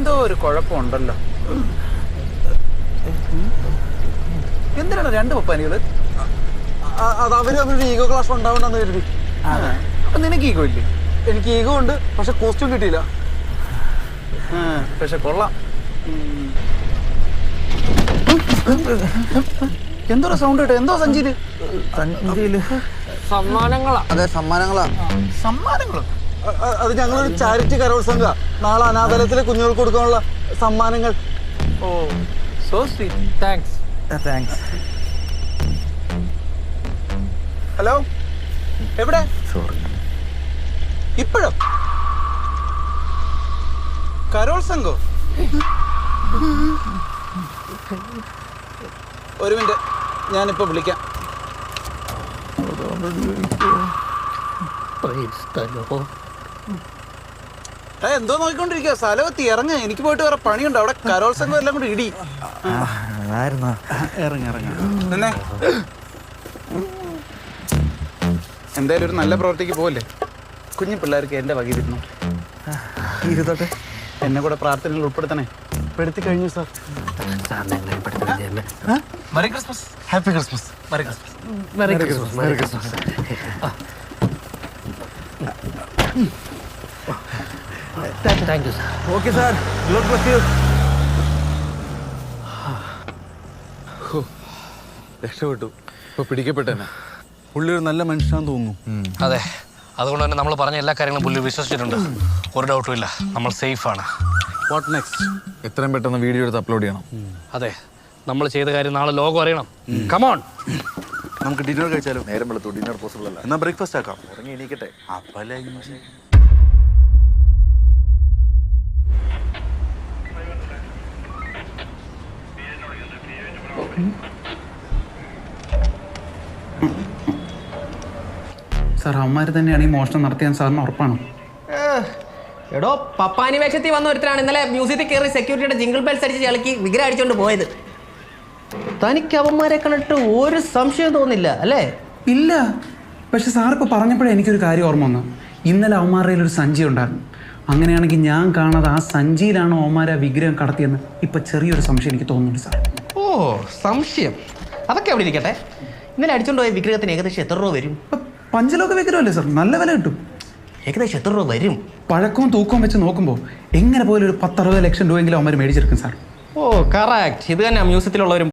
എന്തോ ഒരു കുഴപ്പമുണ്ടല്ലോ. എന്തിനാണ് രണ്ട് പപ്പാനികള്? അത് അവരൊരു ഈഗോ ക്ലാസ് ഉണ്ടാവണ്ടെന്ന് കരുതി. അപ്പൊ നിനക്ക് ഈഗോ ഇല്ലേ? എനിക്ക് ഈഗോ ഉണ്ട്, പക്ഷെ കോസ്റ്റ്യൂം കിട്ടിയില്ല. പക്ഷെ കൊള്ളാം. എന്തോ സൗണ്ട് കേട്ടോ, എന്തോ സഞ്ചിയില്? സമ്മാനങ്ങളാ. അതെ, സമ്മാനങ്ങളാ. സമ്മാനങ്ങളോ? അത് ഞങ്ങളൊരു ചാരിറ്റി കരോത്സംഘ. നാളെ അനാഥാലയത്തിലെ കുഞ്ഞുങ്ങൾക്ക് കൊടുക്കാനുള്ള സമ്മാനങ്ങൾ. ഓ, സോ സ്വീറ്റ്. താങ്ക്സ്. ഹലോ, എവിടെ? ഇപ്പോഴോ? കരോൾ സംഘോ? ഒരു മിനിറ്റ്, ഞാനിപ്പോ വിളിക്കാം. എന്തോ നോക്കിക്കൊണ്ടിരിക്കുക? സ്ഥലമെത്തി, ഇറങ്ങ. എനിക്ക് പോയിട്ട് വേറെ പണിയുണ്ട്. അവിടെ കരോൾ സംഘം എല്ലാം കൂടി ഇടി. ഇറങ്ങ. എന്തായാലും ഒരു നല്ല പ്രവൃത്തിക്ക് പോകല്ലേ. കുഞ്ഞു പിള്ളേർക്ക് എൻ്റെ വകയിരുന്നു. ഇരുതോട്ടെ. എന്നെ കൂടെ പ്രാർത്ഥനയിൽ ഉൾപ്പെടുത്തണേ. പെടുത്തി കഴിഞ്ഞു sir. Merry Christmas. Happy Christmas. Merry Christmas. Merry Christmas. Merry Christmas. Thank you sir. Okay sir. God bless you. രക്ഷപ്പെട്ടു. ഇപ്പൊ പിടിക്കപ്പെട്ടെന്നെ. പുള്ളി ഒരു നല്ല മനുഷ്യനാന്ന് തോന്നുന്നു. അതെ, അതുകൊണ്ട് തന്നെ നമ്മൾ പറഞ്ഞ എല്ലാ കാര്യങ്ങളും പുള്ളി വിശ്വസിച്ചിട്ടുണ്ട്. ഒരു ഡൗട്ടും ഇല്ല, നമ്മൾ സേഫ് ആണ്. What next? എത്രയും പെട്ടെന്ന് വീഡിയോ എടുത്ത് അപ്ലോഡ് ചെയ്യണം. അതെ, നമ്മൾ ചെയ്ത കാര്യം നാളെ ലോകം അറിയണം. കമോൺ, നമുക്ക് ഡിന്നർ കഴിച്ചാലോ? നേരം വെളുത്തു, ഡിന്നർ പോസിബിൾ അല്ല. എന്നാ ബ്രേക്ക്ഫാസ്റ്റ് ആക്കാം. ഉറങ്ങി എണീക്കട്ടെ. സാർ, അവന്മാർ തന്നെയാണ് ഈ മോഷണം നടത്തിയാൻ സാറിന് ഉറപ്പാണ്? എടോ, പപ്പാനി വേഷത്തിൽ വന്ന ഒരുത്തരാണ് ഇന്നലെ മ്യൂസിയത്തിൽ കയറി സെക്യൂരിറ്റിയുടെ ജിംഗിൾ ബെൽസ് അടിച്ച് ചളക്കി വിഗ്രഹം അടിച്ചോണ്ട് പോയത്. തനിക്ക് അവന്മാരെ കണ്ടിട്ട് ഒരു സംശയം തോന്നില്ല അല്ലേ? ഇല്ല. പക്ഷെ സാറിപ്പോൾ പറഞ്ഞപ്പോഴേ എനിക്കൊരു കാര്യം ഓർമ്മ വന്നു. ഇന്നലെ അവന്മാരുടെ ഒരു സഞ്ചി ഉണ്ടായിരുന്നു. അങ്ങനെയാണെങ്കിൽ ഞാൻ കാണാതെ ആ സഞ്ചിയിലാണ് അവന്മാരെ വിഗ്രഹം കടത്തിയെന്ന് ഇപ്പം ചെറിയൊരു സംശയം എനിക്ക് തോന്നുന്നുണ്ട് സാർ. ഓ, സംശയം. അതൊക്കെ അവിടെ ഇരിക്കട്ടെ. ഇന്നലെ അടിച്ചോണ്ട് പോയ വിഗ്രഹത്തിന് ഏകദേശം എത്ര രൂപ വരും? പഞ്ചലോക വിഗ്രഹമല്ലേ സാർ, നല്ല വില കിട്ടും. ഏകദേശം എത്ര രൂപ വരും? പഴക്കവും തൂക്കവും വെച്ച് നോക്കുമ്പോൾ എങ്ങനെ പോലും ഒരു 10-60 ലക്ഷം രൂപയെങ്കിലും അവന്മാർ മേടിച്ചെടുക്കും സാർ. ഓ, കറക്റ്റ്. ഇത് തന്നെ മ്യൂസിയത്തിലുള്ളവരും